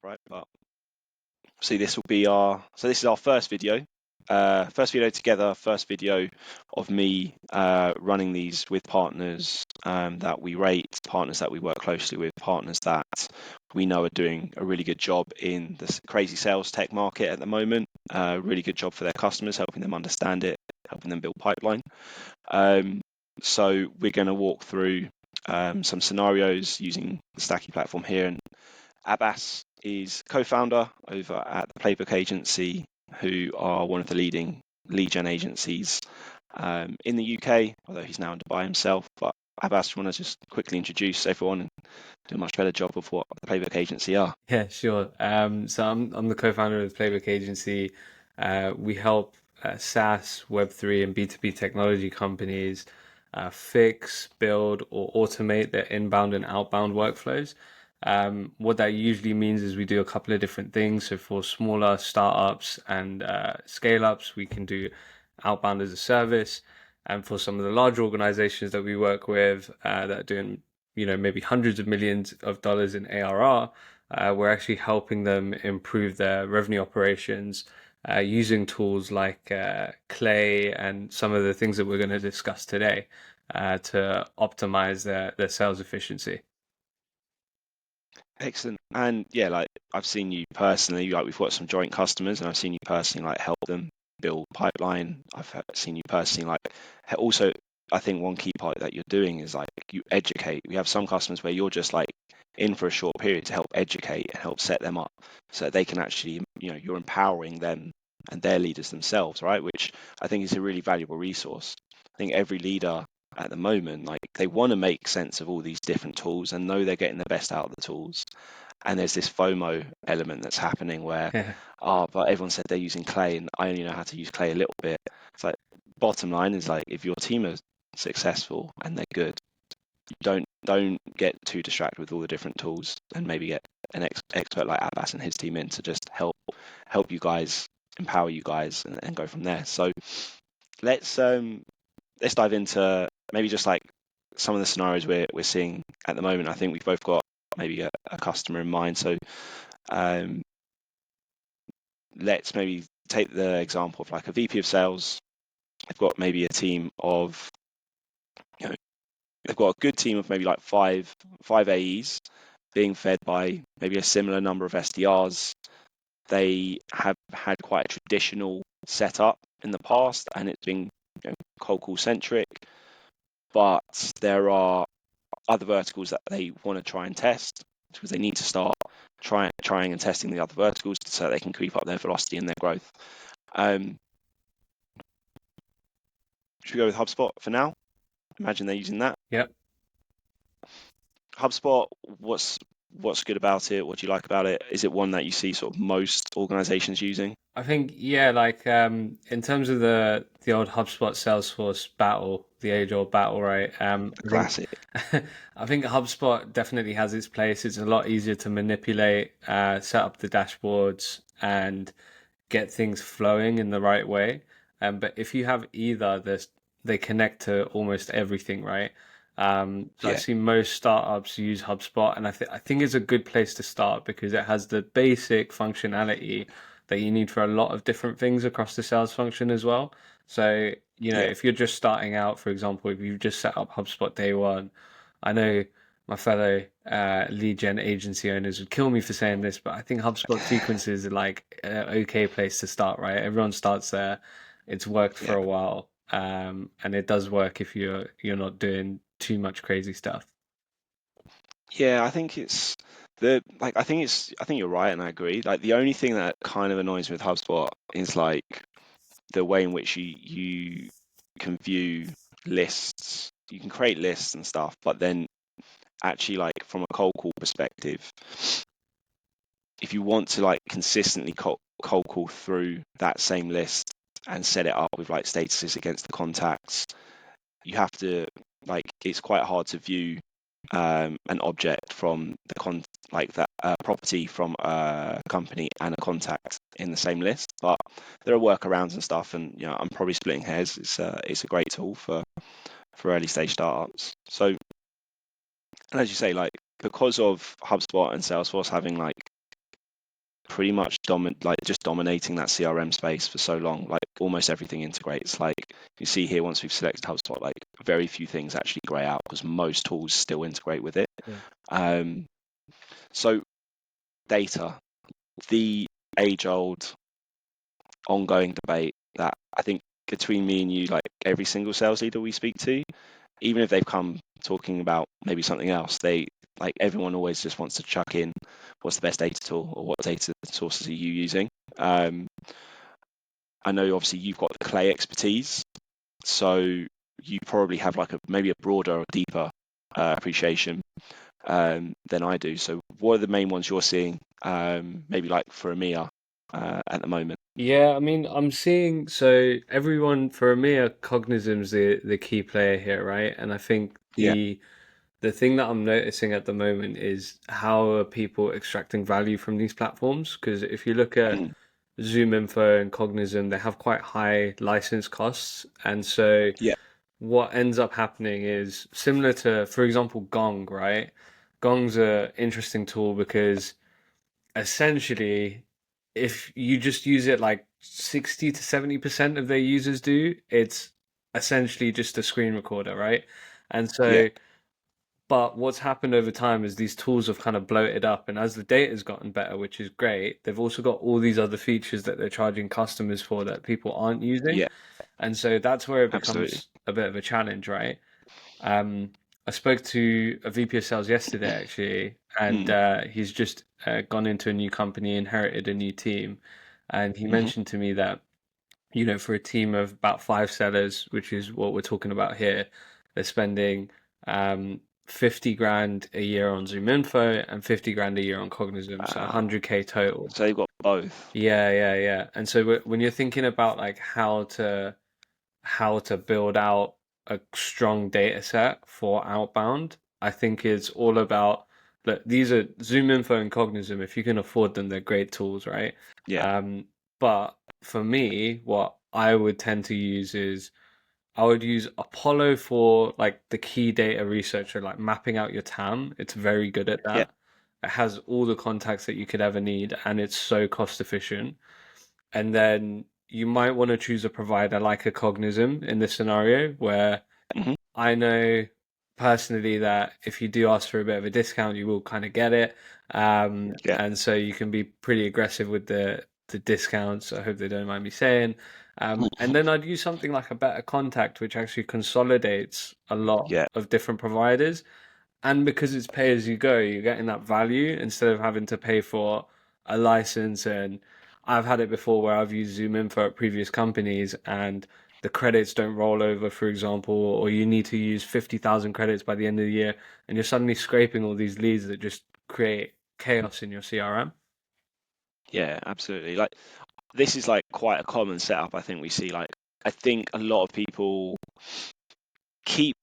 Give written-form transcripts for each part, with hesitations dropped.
right? But see, this is our first video. First video together, first video of me running these with partners that we rate, partners that we work closely with, partners that we know are doing a really good job in this crazy sales tech market at the moment. Really good job for their customers, helping them understand it, helping them build pipeline. So we're going to walk through some scenarios using the Stakki platform here. And Abbas is co-founder over at the Playbook Agency, who are one of the leading lead gen agencies in the UK, although he's now in Dubai himself. But Abbas, do you want to just quickly introduce everyone and do a much better job of what the Playbook Agency are? Yeah, sure. So I'm the co-founder of the Playbook Agency. We help SaaS, Web3, and B2B technology companies fix, build, or automate their inbound and outbound workflows. What that usually means is we do a couple of different things. So for smaller startups and scale-ups, we can do outbound as a service. And for some of the larger organizations that we work with that are doing, maybe hundreds of millions of dollars in ARR, we're actually helping them improve their revenue operations using tools like Clay and some of the things that we're going to discuss today to optimize their sales efficiency. Excellent. And yeah, like I've seen you personally, like we've got some joint customers, and I've seen you personally like help them build pipeline. I've seen you personally like also. I think one key part that you're doing is like you educate. We have some customers where you're just like in for a short period to help educate and help set them up so that they can actually, you're empowering them and their leaders themselves, right? Which I think is a really valuable resource. I think every leader at the moment, like they want to make sense of all these different tools and know they're getting the best out of the tools. And there's this FOMO element that's happening where, Yeah. but everyone said they're using Clay and I only know how to use Clay a little bit. It's like bottom line is like if your team is successful and they're good, don't get too distracted with all the different tools, and maybe get an expert like Abbas and his team in to just help you guys, empower you guys, and go from there. So let's dive into maybe just like some of the scenarios we're seeing at the moment. I think we've both got maybe a customer in mind. So let's maybe take the example of like a VP of sales. They've got maybe a team of, they've got a good team of maybe like five AEs being fed by maybe a similar number of SDRs. They have had quite a traditional setup in the past, and it's been cold call centric. But there are other verticals that they want to try and test, because they need to start trying and testing the other verticals so they can keep up their velocity and their growth. Should we go with HubSpot for now? Imagine they're using that. Yep. HubSpot, what's good about it? What do you like about it? Is it one that you see sort of most organizations using? I think, yeah, like in terms of the old HubSpot Salesforce battle, the age-old battle, right? Classic. I think HubSpot definitely has its place. It's a lot easier to manipulate, set up the dashboards, and get things flowing in the right way. But if you have either, they connect to almost everything, right? So I Yeah. see most startups use HubSpot, and I think it's a good place to start because it has the basic functionality that you need for a lot of different things across the sales function as well. So, Yeah. if you're just starting out, for example, if you've just set up HubSpot day one, I know my fellow lead gen agency owners would kill me for saying this, but I think HubSpot sequences are like an okay place to start, right? Everyone starts there. It's worked for Yeah. a while, and it does work if you're not doing too much crazy stuff. Yeah, I think it's I think you're right, and I agree. Like the only thing that kind of annoys me with HubSpot is like the way in which you can view lists. You can create lists and stuff, but then actually like from a cold call perspective, if you want to like consistently cold call through that same list and set it up with like statuses against the contacts, you have to like it's quite hard to view an object from that property from a company and a contact in the same list. But there are workarounds and stuff, and I'm probably splitting hairs. It's a great tool for early stage startups. So, and as you say, like because of HubSpot and Salesforce having like pretty much dominating that CRM space for so long. Like almost everything integrates. Like you see here, once we've selected HubSpot, like very few things actually grey out because most tools still integrate with it. Yeah. So data, the age-old ongoing debate that I think between me and you, like every single sales leader we speak to, even if they've come talking about maybe something else, everyone always just wants to chuck in what's the best data tool or what data sources are you using. I know obviously you've got the Clay expertise, so you probably have like maybe a broader or deeper appreciation than I do. So what are the main ones you're seeing, maybe like for EMEA at the moment? Yeah, I mean, I'm seeing so everyone for EMEA, Cognizant's the key player here, right? And I think Yeah. the thing that I'm noticing at the moment is how are people extracting value from these platforms? Because if you look at Mhm. Zoom Info and Cognizant, they have quite high license costs, and so Yeah. what ends up happening is similar to, for example, Gong, right? Gong's a interesting tool because essentially, if you just use it like 60 to 70% of their users do, it's essentially just a screen recorder, right? And Yeah. so, but what's happened over time is these tools have kind of bloated up, and as the data's gotten better, which is great, they've also got all these other features that they're charging customers for that people aren't using. Yeah. And so that's where it Absolutely. becomes a bit of a challenge, right? Um, I spoke to a VP of sales yesterday actually, and Mm. he's just gone into a new company, inherited a new team, and he Hmm. mentioned to me that, you know, for a team of about 5 sellers, which is what we're talking about here, they're spending 50 grand a year on Zoom Info and 50 grand a year on Cognizant, so Wow. 100K total. So they've got both. Yeah, yeah, yeah. And so when you're thinking about like how to build out a strong data set for outbound, I think it's all about look, these are Zoom Info and Cognizant. If you can afford them, they're great tools, right? Yeah. Um, but for me, what I would tend to use is I would use Apollo for like the key data researcher, like mapping out your TAM. It's very good at Yeah. that. It has all the contacts that you could ever need, and it's so cost efficient. And then you might want to choose a provider like a Cognizant in this scenario where Hmm. I know personally that if you do ask for a bit of a discount, you will kind of get it. Yeah. And so you can be pretty aggressive with the discounts. I hope they don't mind me saying. And then I'd use something like a better contact, which actually consolidates a lot Yeah. of different providers. And because it's pay as you go, you're getting that value instead of having to pay for a license. And I've had it before where I've used Zoom Info at previous companies and the credits don't roll over, for example, or you need to use 50,000 credits by the end of the year, and you're suddenly scraping all these leads that just create chaos in your CRM. Yeah. Absolutely. Like this is like quite a common setup. I think we see. Like I think a lot of people keep,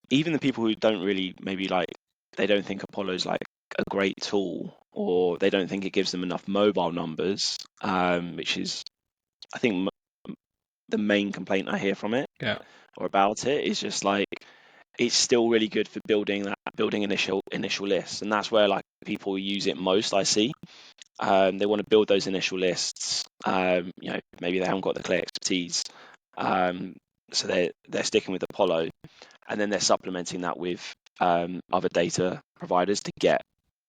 even the people who don't really maybe like, they don't think Apollo's like a great tool, or they don't think it gives them enough mobile numbers, which is I think the main complaint I hear from it Yeah. or about it is just like it's still really good for building initial lists, and that's where like people use it most. I see they want to build those initial lists. Maybe they haven't got the clear expertise, um, so they're sticking with Apollo, and then they're supplementing that with other data providers to get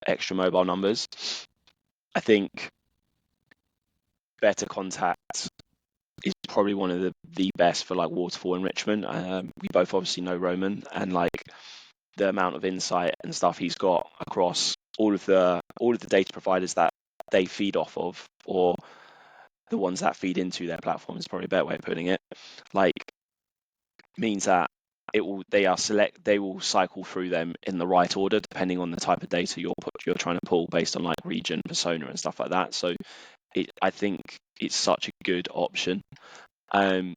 extra mobile numbers. I think Better Contact is probably one of the best for like waterfall enrichment. We both obviously know Roman, and like the amount of insight and stuff he's got across all of the data providers that they feed off of, or the ones that feed into their platform is probably a better way of putting it. Like means that they will cycle through them in the right order depending on the type of data you're trying to pull based on like region, persona, and stuff like that. So I think it's such a good option. Um,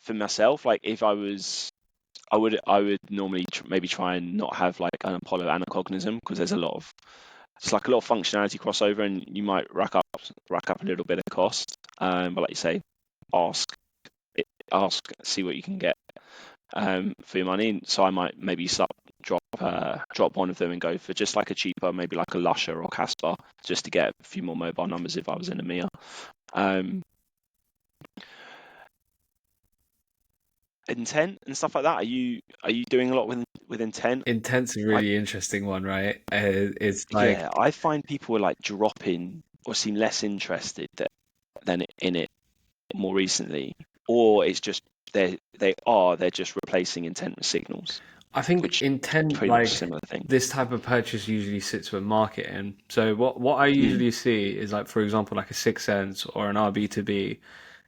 for myself, like if I would normally maybe try and not have like an Apollo and a Cognizant, because there's it's like a lot of functionality crossover, and you might rack up a little bit of cost. But like you say, ask see what you can get for your money. So I might maybe drop drop one of them and go for just like a cheaper, maybe like a Lusher or Casper, just to get a few more mobile numbers if I was in EMEA. Intent and stuff like that. Are you doing a lot with intent? Intent's a I really interesting one, right? It's like, Yeah, I find people are like dropping or seem less interested than in it more recently, or it's just they're just replacing intent with signals, I think which intent, pretty much like similar thing. this type of purchase usually sits with marketing. So what I Mm, usually see is like, for example, like a Six Sense or an RB2B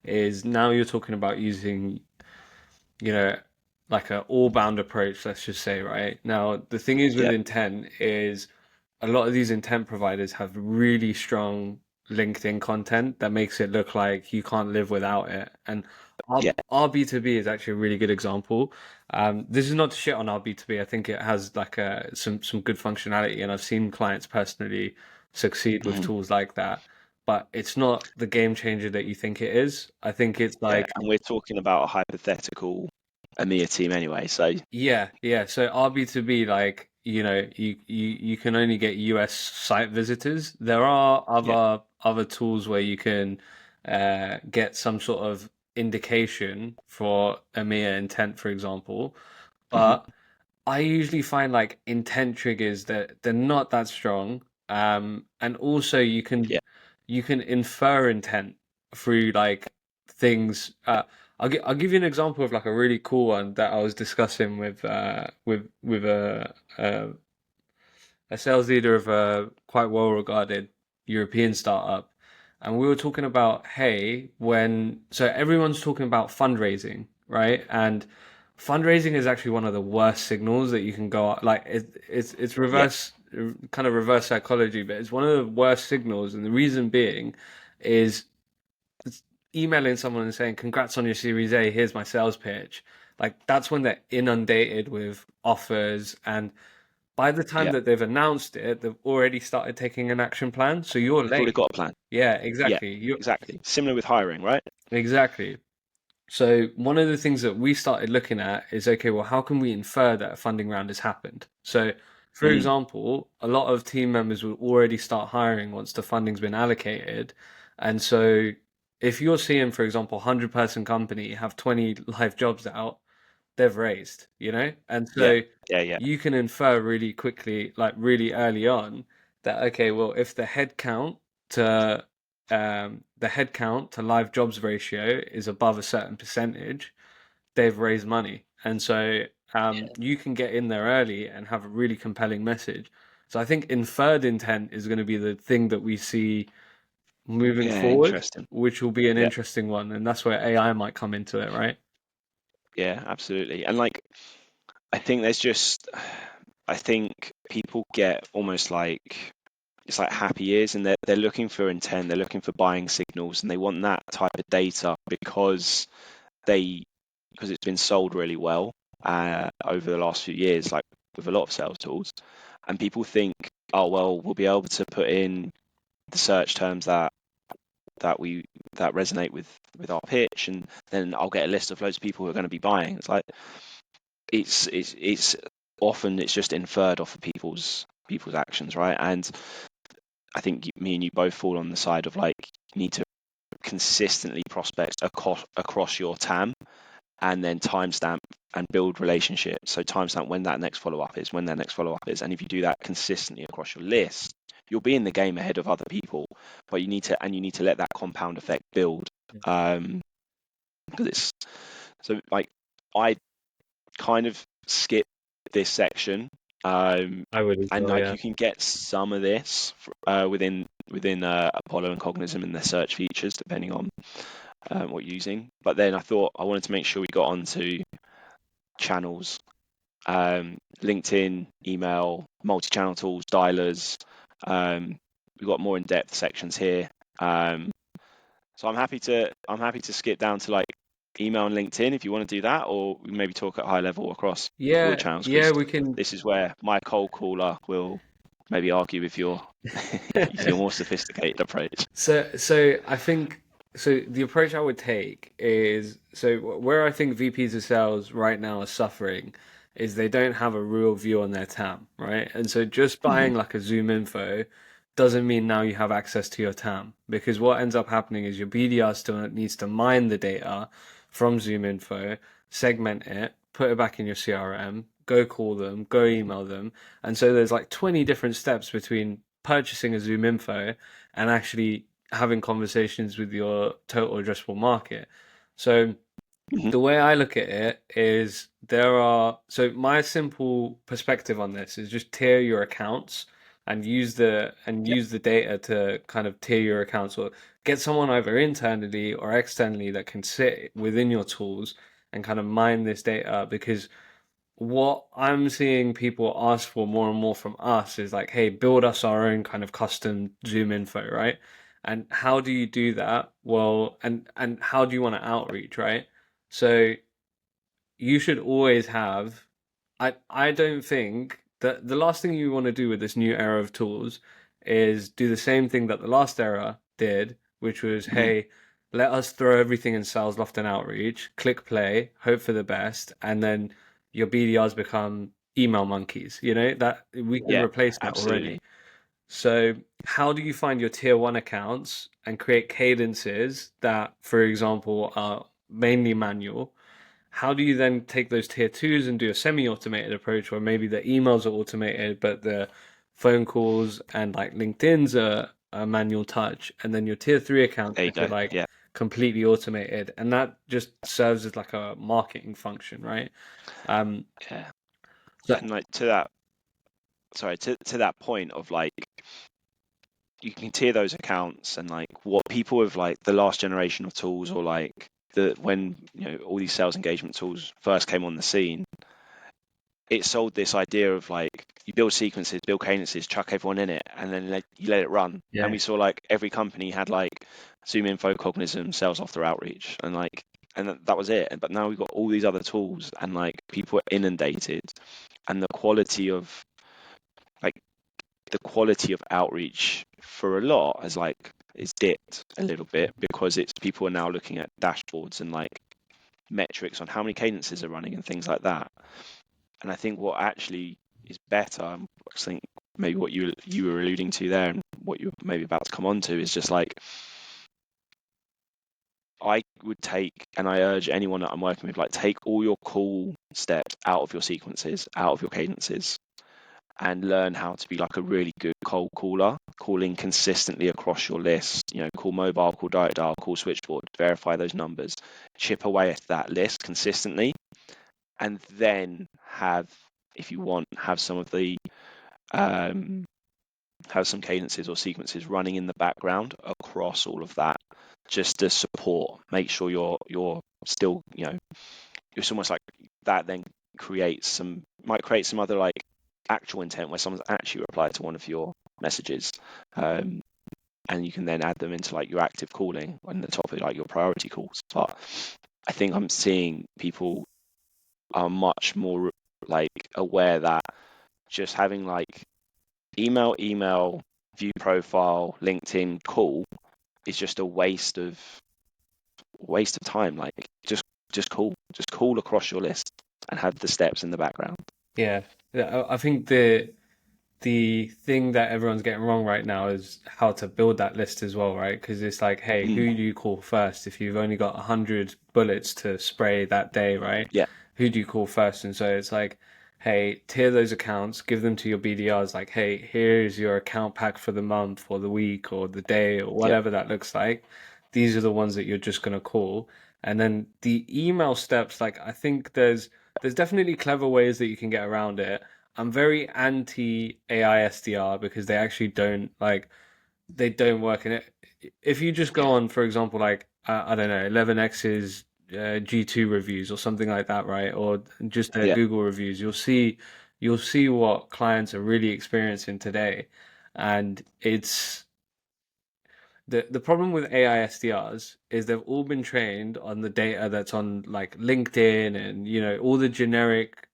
is now you're talking about using, you know, like a all-bound approach, let's just say, right? Now, the thing is with yeah, intent is a lot of these intent providers have really strong LinkedIn content that makes it look like you can't live without it. And yeah, our B2B is actually a really good example. This is not to shit on our B2B. I think it has like some good functionality, and I've seen clients personally succeed with mhm, tools like that. But it's not the game changer that you think it is. I think it's yeah. like, And we're talking about a hypothetical EMEA team anyway, so yeah, yeah. So RB2B, like, you can only get US site visitors. There are yeah, other tools where you can get some sort of indication for EMEA intent, for example. mhm, But I usually find like intent triggers that they're not that strong. And also yeah, you can infer intent through like things. I'll give you an example of like a really cool one that I was discussing with a sales leader of a quite well regarded European startup. And we were talking about, hey, so everyone's talking about fundraising, right? And fundraising is actually one of the worst signals that you can go out. Like it's yeah, reverse, kind of reverse psychology, but it's one of the worst signals. And the reason being is emailing someone and saying, congrats on your Series A, here's my sales pitch. Like that's when they're inundated with offers, and by the time yeah. that they've announced it, they've already started taking an action plan. So you're They've already late. got a plan. Yeah, Yeah, exactly. You're exactly. Similar with hiring, right? exactly. So one of the things that we started looking at is, okay, well, how can we infer that a funding round has happened? So, for Mm, example, a lot of team members will already start hiring once the funding's been allocated. And so if you're seeing, for example, 100-person company have 20 live jobs out, they've raised, And yeah, so yeah, yeah, you can infer really quickly, like really early on, that okay, well, if to the headcount to live jobs ratio is above a certain percentage, they've raised money. And so you can get in there early and have a really compelling message. So I think inferred intent is going to be the thing that we see moving yeah. forward, Interesting. which will be an Yeah, interesting one. And that's where AI might come into it, right? yeah, absolutely. And like, I think there's just, I think people get almost like it's like happy ears, and they're looking for intent, they're looking for buying signals, and they want that type of data they because it's been sold really well over the last few years, like with a lot of sales tools, and people think, oh well, we'll be able to put in the search terms that that resonate with our pitch, and then I'll get a list of loads of people who are going to be buying. It's like it's often it's just inferred off of people's actions, right? And I think me and you both fall on the side of like you need to consistently prospect across your TAM, and then timestamp and build relationships. So timestamp when that next follow up is, when that next follow up is, and if you do that consistently across your list, you'll be in the game ahead of other people. But you need to let that compound effect build. Um, because it's so like I kind of skip this section. I would as And well, like yeah. you can get some of this within Apollo and Cognism and their search features, depending on what you're using. But then I thought I wanted to make sure we got onto channels, LinkedIn, email, multi-channel tools, dialers. We've got more in-depth sections here. Um, so I'm happy to skip down to like email and LinkedIn if you want to do that, or we maybe talk at high level across all the Yeah, channels, yeah, because we can. this is where my cold caller will maybe argue with your your more sophisticated approach. So I think so. The approach I would take is, so where I think VPs of sales right now are suffering is they don't have a real view on their TAM, right? And so just Hmm. buying like a Zoom info doesn't mean now you have access to your TAM, because what ends up happening is your BDR still needs to mine the data from Zoom info, segment it, put it back in your CRM, go call them, go email them. And so there's like 20 different steps between purchasing a Zoom info and actually having conversations with your total addressable market. So Hmm. the way I look at it is so my simple perspective on this is just tier your accounts and Yeah, use the data to kind of tier your accounts, or get someone either internally or externally that can sit within your tools and kind of mine this data. Because what I'm seeing people ask for more and more from us is like, hey, build us our own kind of custom Zoom info, right? And how do you do that? Well, and how do you want to outreach, right? So you should always have. I don't think that the last thing you want to do with this new era of tools is do the same thing that the last era did, which was, hmm, hey, let us throw everything in sales loft and outreach, click play, hope for the best, and then your BDRs become email monkeys. You know, that we can yeah, replace that absolutely. already. So, how do you find your tier one accounts and create cadences that, for example, are mainly manual? How do you then take those tier twos and do a semi-automated approach where maybe the emails are automated, but the phone calls and like LinkedIn's a manual touch, and then your tier three accounts There you if you're go. like Yeah, completely automated, and that just serves as like a marketing function, right? Um, yeah. so And like to that, sorry, to that point of like you can tier those accounts and like what people with like the last generation of tools or like the when all these sales engagement tools first came on the scene, it sold this idea of like you build sequences, build cadences, chuck everyone in it, and then you let it run. And yeah, we saw like every company had like Zoom Info, Cognism, Sales After Outreach, and like that was it. But now we've got all these other tools, and like people are inundated, and like the quality of outreach for a lot has like is dipped a little bit because it's people are now looking at dashboards and like metrics on how many cadences are running and things like that. And I think what actually is better, I think maybe what you were alluding to there and what you're maybe about to come on to is just like I would take, and I urge anyone that I'm working with, like take all your call steps out of your sequences, out of your cadences, and learn how to be like a really good cold caller, calling consistently across your list. Call mobile, call direct dial, call switchboard, verify those numbers, chip away at that list consistently, and then if you want, um, have some cadences or sequences running in the background across all of that, just to support. Make sure you're still, it's almost like that. Then might create some other like actual intent where someone's actually replied to one of your messages, um, and you can then add them into like your active calling on the top of like your priority calls. But I think I'm seeing people are much more like aware that just having like email, view profile, LinkedIn, call is just a waste of time. Like just call across your list and have the steps in the background. yeah, yeah. I think the thing that everyone's getting wrong right now is how to build that list as well, right? Because it's like, hey, Mm, who do you call first if you've only got 100 bullets to spray that day, right? yeah, Who do you call first? And so it's like, hey, tier those accounts, give them to your BDRs, like, hey, here's your account pack for the month or the week or the day or yeah, whatever that looks like. These are the ones that you're just gonna call. And then the email steps, like I think there's definitely clever ways that you can get around it. I'm very anti AI SDR because they actually don't like they don't work in it. If you just go yeah, on, for example, like I don't know, 11x's G2 reviews or something like that, right? Or just their yeah, Google reviews, you'll see what clients are really experiencing today, and it's the problem with AI SDRs is they've all been trained on the data that's on like LinkedIn and all the generic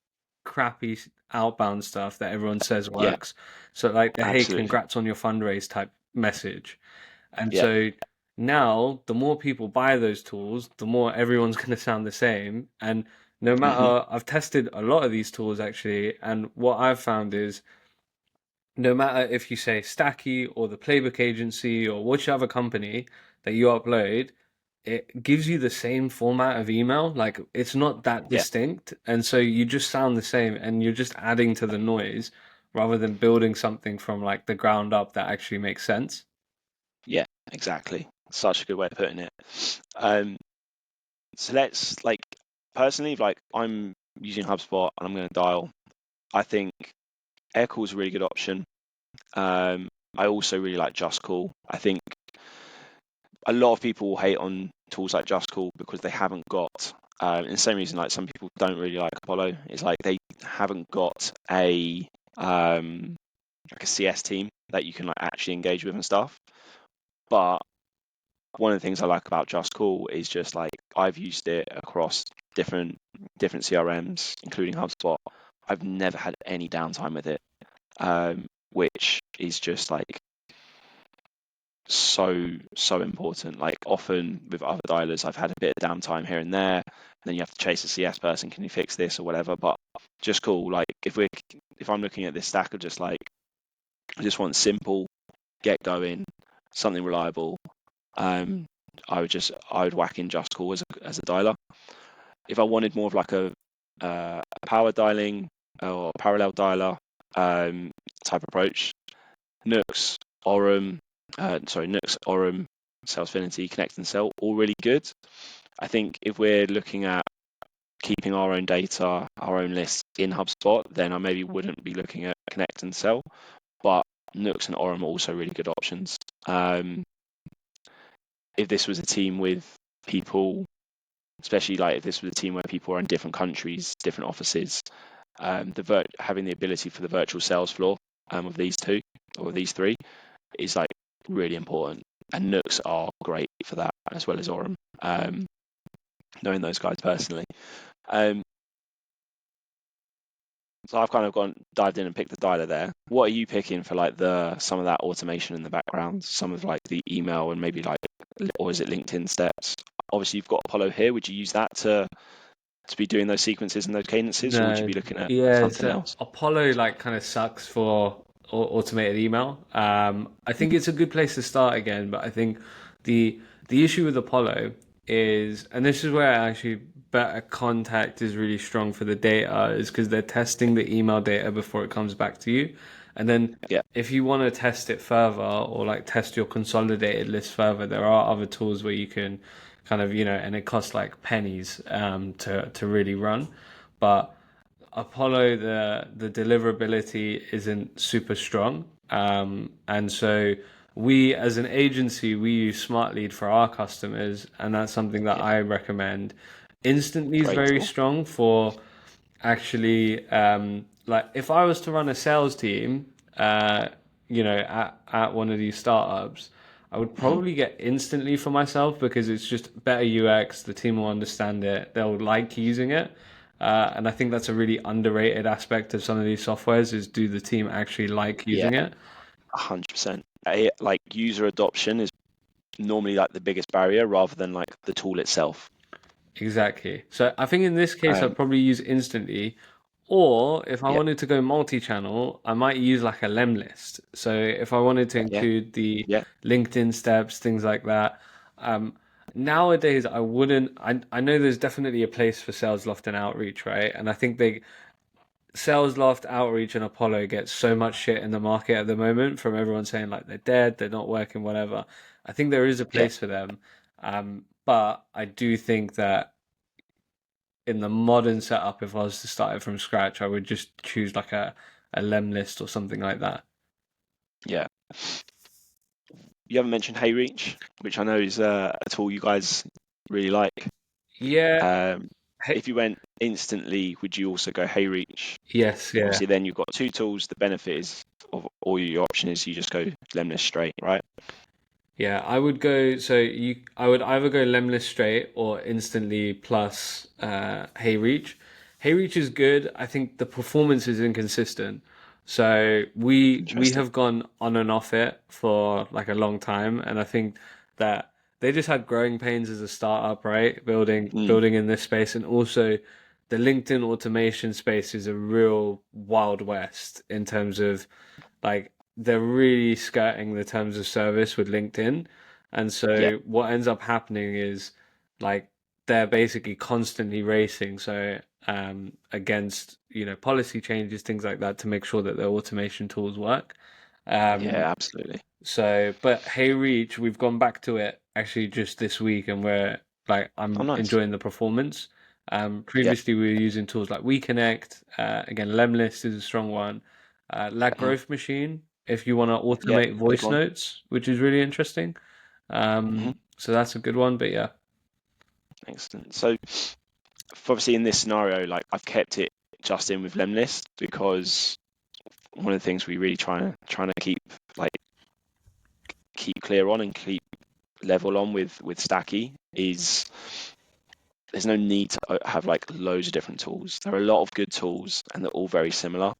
crappy outbound stuff that everyone says yeah, works. So like the hey, absolutely. congrats on your fundraise type message. And Yeah, so now the more people buy those tools, the more everyone's going to sound the same. And no Hmm. matter, I've tested a lot of these tools actually, and what I've found is no matter if you say Stakki or the Playbook Agency or whichever company that you upload, it gives you the same format of email. Like it's not that Yeah, distinct. And so you just sound the same and you're just adding to the noise rather than building something from like the ground up that actually makes sense. yeah, exactly. Such a good way of putting it. Um, so let's like personally, like I'm using HubSpot and I'm going to dial. I think Aircall is a really good option. I also really like Just Call. I think a lot of people will hate on tools like Just Call because they haven't got, and the same reason like some people don't really like Apollo, is like they haven't got a like a CS team that you can like actually engage with and stuff. But one of the things I like about Just Call is just like I've used it across different CRMs, including HubSpot. I've never had any downtime with it, which is just like so important. Like often with other dialers, I've had a bit of downtime here and there. And then you have to chase a CS person. Can you fix this or whatever? But Just Call. Like if I'm looking at this stack of just like I just want simple, get going, something reliable. Um, I would whack in Just Call as a dialer. If I wanted more of like a power dialing or parallel dialer type approach, Nooks, Nooks, Orem, Salesfinity, Connect and Sell, all really good. I think if we're looking at keeping our own data, our own list in HubSpot, then I maybe wouldn't be looking at Connect and Sell. But Nooks and Orem are also really good options. If this was a team with people, especially like if this was a team where people are in different countries, different offices, having the ability for the virtual sales floor of these two or these three is like really important. And Nooks are great for that as well as Orem. Knowing those guys personally. Um, so I've kind of dived in and picked the dialer there. What are you picking for like some of that automation in the background, some of like the email and maybe like, or is it LinkedIn steps? Obviously you've got Apollo here. Would you use that to be doing those sequences and those cadences, or would you No, be looking at yeah, something so else? Apollo like kind of sucks for automated email. I think it's a good place to start again, but I think the the issue with Apollo is, and this is where actually better contact is really strong for the data, is because they're testing the email data before it comes back to you, and then Yeah, if you want to test it further or like test your consolidated list further, there are other tools where you can kind of, and it costs like pennies to really run. But Apollo, the deliverability isn't super strong, and so we as an agency we use Smart Lead for our customers, and that's something that yeah, I recommend. Instantly is great very tool. strong for actually like if I was to run a sales team, at one of these startups, I would Hmm. probably get instantly for myself because it's just better UX. The team will understand it. They'll like using it. And I think that's a really underrated aspect of some of these softwares is do the team actually like Yeah, using it? 100%. Like user adoption is normally like the biggest barrier rather than like the tool itself. Exactly. So I think in this case, I'd Um, probably use instantly. Or if I yeah, wanted to go multi-channel, I might use like a lem list. So if I wanted to yeah, include the yeah, LinkedIn steps, things like that. Um, Nowadays, I wouldn't. I know there's definitely a place for sales loft and outreach, right? And I think sales loft, outreach, and Apollo get so much shit in the market at the moment from everyone saying like they're dead, they're not working, whatever. I think there is a yeah, place for them. But I do think that in the modern setup, if I was to start it from scratch, I would just choose like a lem list or something like that. yeah. You haven't mentioned HeyReach, which I know is a tool you guys really like. Yeah. Um, Hey, if you went instantly, would you also go HeyReach? yes. Yeah. Obviously, then you've got two tools. The benefit is of all your option is you just go lemless straight, right? Yeah. I would go. So I would either go lemless straight or instantly plus hey reach. Hey reach is good. I think the performance is inconsistent. So we Interesting. have gone on and off it for like a long time, and I think that they just had growing pains as a startup, right? Building Mm, building in this space, and also the LinkedIn automation space is a real wild west in terms of like they're really skirting the terms of service with LinkedIn. And Yeah, so what ends up happening is like they're basically constantly racing. So against, policy changes, things like that to make sure that their automation tools work. Um, yeah, absolutely. but Hey Reach, we've gone back to it actually just this week, and Oh, I'm nice. enjoying the performance. Yeah, Previously, we were using tools like WeConnect. Again, Lemlist is a strong one. Lag mhm, Growth Machine, if you want to yeah, automate big voice one. notes, which is really interesting. Hmm. So that's a good one. But yeah, Excellent. So, obviously, in this scenario, like I've kept it just in with Lemlist because one of the things we really trying to keep like keep clear on and keep level on with Stakki is there's no need to have like loads of different tools. There are a lot of good tools and they're all very similar.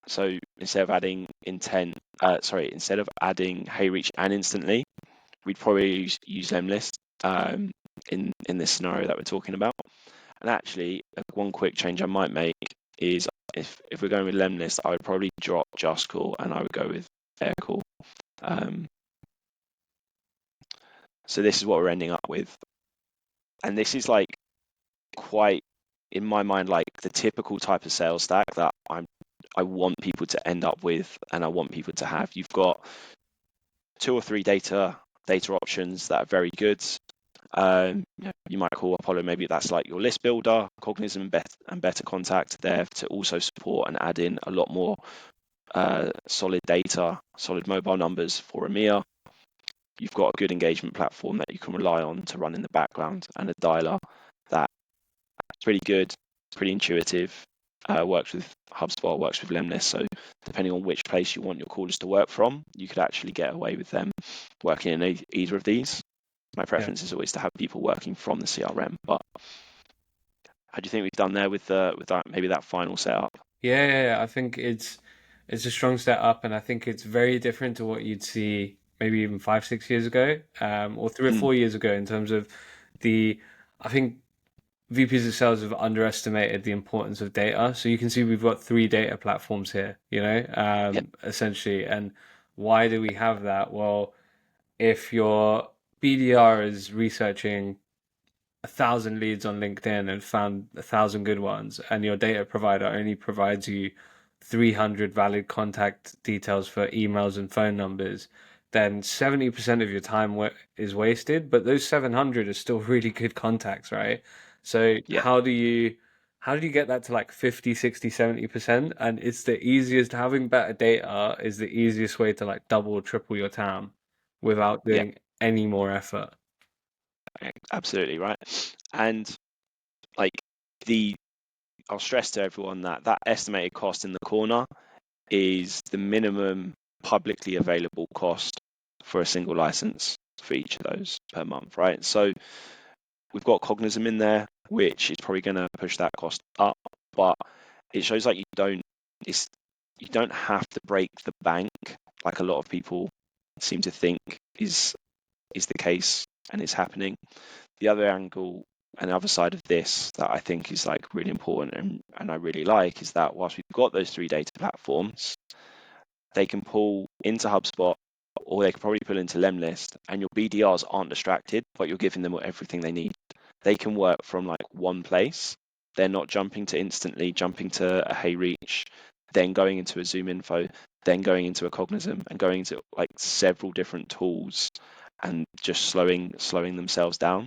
So instead of adding instead of adding HeyReach and Instantly, we'd probably use Lemlist um, in this scenario that we're talking about. And actually, one quick change I might make is if we're going with Lemlist, I would probably drop Just Call and I would go with Aircall. Um, so this is what we're ending up with, and this is like quite in my mind like the typical type of sales stack that I want people to end up with and I want people to have. You've got two or three data options that are very good. You might call Apollo, maybe that's like your list builder, Cognizant and Better Contact there to also support and add in a lot more solid data, solid mobile numbers for EMEA. You've got a good engagement platform that you can rely on to run in the background and a dialer that's pretty good, pretty intuitive, works with HubSpot, works with Lemlist. So depending on which place you want your callers to work from, you could actually get away with them working in either of these. My yeah. preference is always to have people working from the CRM, but how do you think we've done there with that maybe that final setup? Yeah. I think it's a strong setup, and I think it's very different to what you'd see maybe even 5, 6 years ago, or 3 or 4 years ago in terms of the. I think VPs of sales have underestimated the importance of data. So you can see we've got three data platforms here, Yeah, essentially. And why do we have that? Well, if your BDR is researching 1,000 leads on LinkedIn and found 1,000 good ones, and your data provider only provides you 300 valid contact details for emails and phone numbers, then 70% of your time is wasted. But those 700 are still really good contacts, right? So yeah, how do you get that to like 50, 60, 70%? And it's the easiest, having better data is the easiest way to like double or triple your TAM without yeah, doing any more effort. absolutely right. And like the I'll stress to everyone that that estimated cost in the corner is the minimum publicly available cost for a single license for each of those per month, right? So we've got Cognizant in there, which is probably going to push that cost up, but it shows like it's you don't have to break the bank like a lot of people seem to think is the case and is happening. The other angle and the other side of this that I think is like really important and I really like is that whilst we've got those three data platforms, they can pull into HubSpot or they can probably pull into Lemlist and your BDRs aren't distracted, but you're giving them everything they need. They can work from like one place. They're not jumping to Instantly, jumping to a HeyReach, then going into a Zoom Info, then going into a Cognizant and going into like several different tools and just slowing themselves down.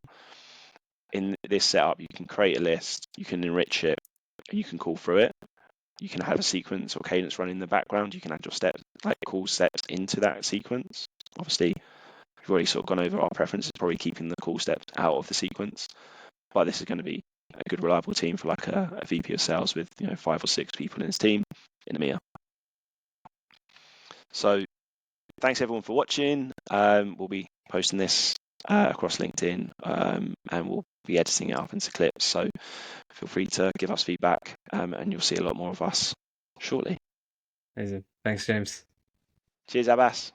In this setup, you can create a list, you can enrich it, and you can call through it. You can have a sequence or cadence running in the background. You can add your steps, like call steps into that sequence. Obviously, we've already sort of gone over our preferences, probably keeping the call steps out of the sequence. But this is going to be a good, reliable team for like a VP of sales with 5 or 6 people in his team in EMEA. So thanks everyone for watching. We'll be posting this across LinkedIn and we'll be editing it up into clips. So feel free to give us feedback and you'll see a lot more of us shortly. Amazing. Thanks, James. Cheers, Abbas.